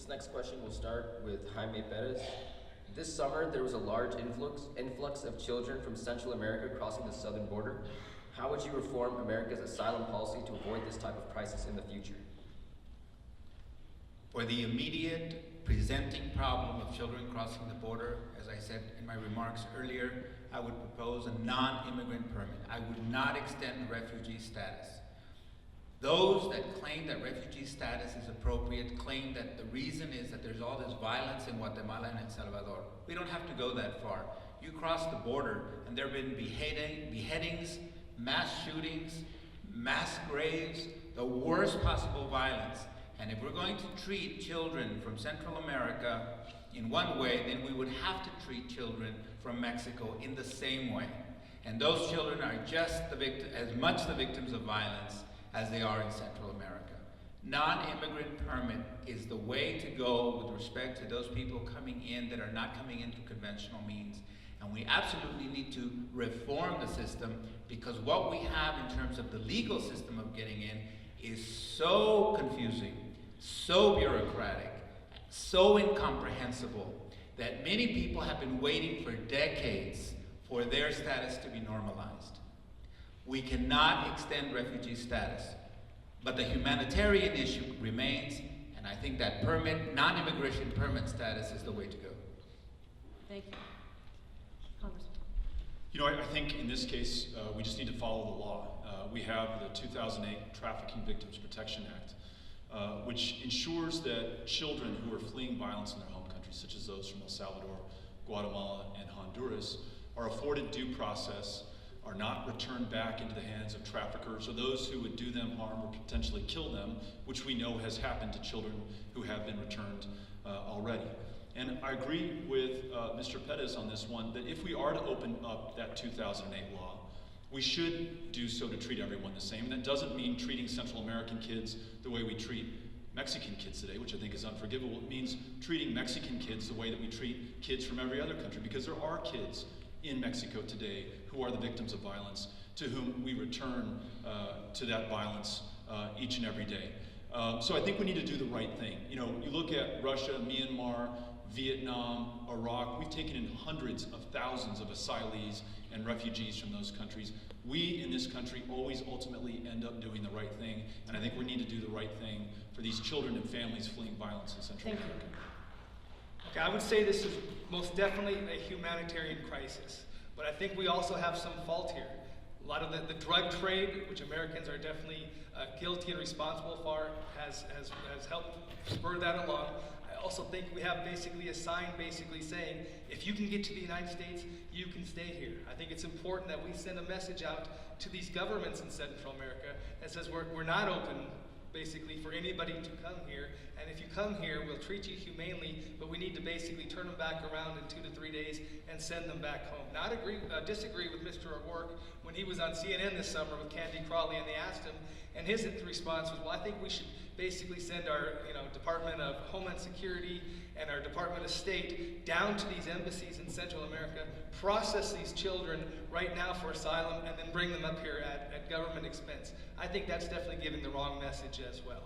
next question will start with Jaime Perez. This summer, there was a large influx of children from Central America crossing the southern border. How would you reform America's asylum policy to avoid this type of crisis in the future? For the immediate presenting problem of children crossing the border, as I said in my remarks earlier, I would propose a non-immigrant permit. I would not extend refugee status. Those that claim that refugee status is appropriate claim that the reason is that there's all this violence in Guatemala and El Salvador. We don't have to go that far. You cross the border and there have been beheadings, mass shootings, mass graves, the worst possible violence. And if we're going to treat children from Central America in one way, then we would have to treat children from Mexico in the same way. And those children are just as much the victims of violence as they are in Central America. Non-immigrant permit is the way to go with respect to those people coming in that are not coming in through conventional means. And we absolutely need to reform the system, because what we have in terms of the legal system of getting in is so confusing, so bureaucratic, so incomprehensible, that many people have been waiting for decades for their status to be normalized. We cannot extend refugee status, but the humanitarian issue remains, and I think that non-immigration permit status is the way to go. Thank you. Congressman. You know, I think in this case, we just need to follow the law. We have the 2008 Trafficking Victims Protection Act, which ensures that children who are fleeing violence in their home countries, such as those from El Salvador, Guatemala, and Honduras, are afforded due process, are not returned back into the hands of traffickers or those who would do them harm or potentially kill them, which we know has happened to children who have been returned already. And I agree with Mr. Pettis on this one, that if we are to open up that 2008 law, we should do so to treat everyone the same. And that doesn't mean treating Central American kids the way we treat Mexican kids today, which I think is unforgivable. It means treating Mexican kids the way that we treat kids from every other country, because there are kids in Mexico today who are the victims of violence, to whom we return to that violence each and every day. So I think we need to do the right thing. You know, you look at Russia, Myanmar, Vietnam, Iraq, we've taken in hundreds of thousands of asylees and refugees from those countries. We in this country always ultimately end up doing the right thing, and I think we need to do the right thing for these children and families fleeing violence in Central America. Okay, I would say this is most definitely a humanitarian crisis, but I think we also have some fault here. A lot of the drug trade, which Americans are definitely guilty and responsible for, has helped spur that along. I also think we have basically a sign saying, if you can get to the United States, you can stay here. I think it's important that we send a message out to these governments in Central America that says we're not open basically for anybody to come here, and if you come here, we'll treat you humanely, but we need to basically turn them back around in 2 to 3 days and send them back home. Now, disagree with Mr. O'Rourke when he was on CNN this summer with Candy Crawley, and they asked him, and his response was, well, I think we should basically send our Department of Homeland Security and our Department of State down to these embassies in Central America, process these children right now for asylum, and then bring them up here at government expense. I think that's definitely giving the wrong message as well.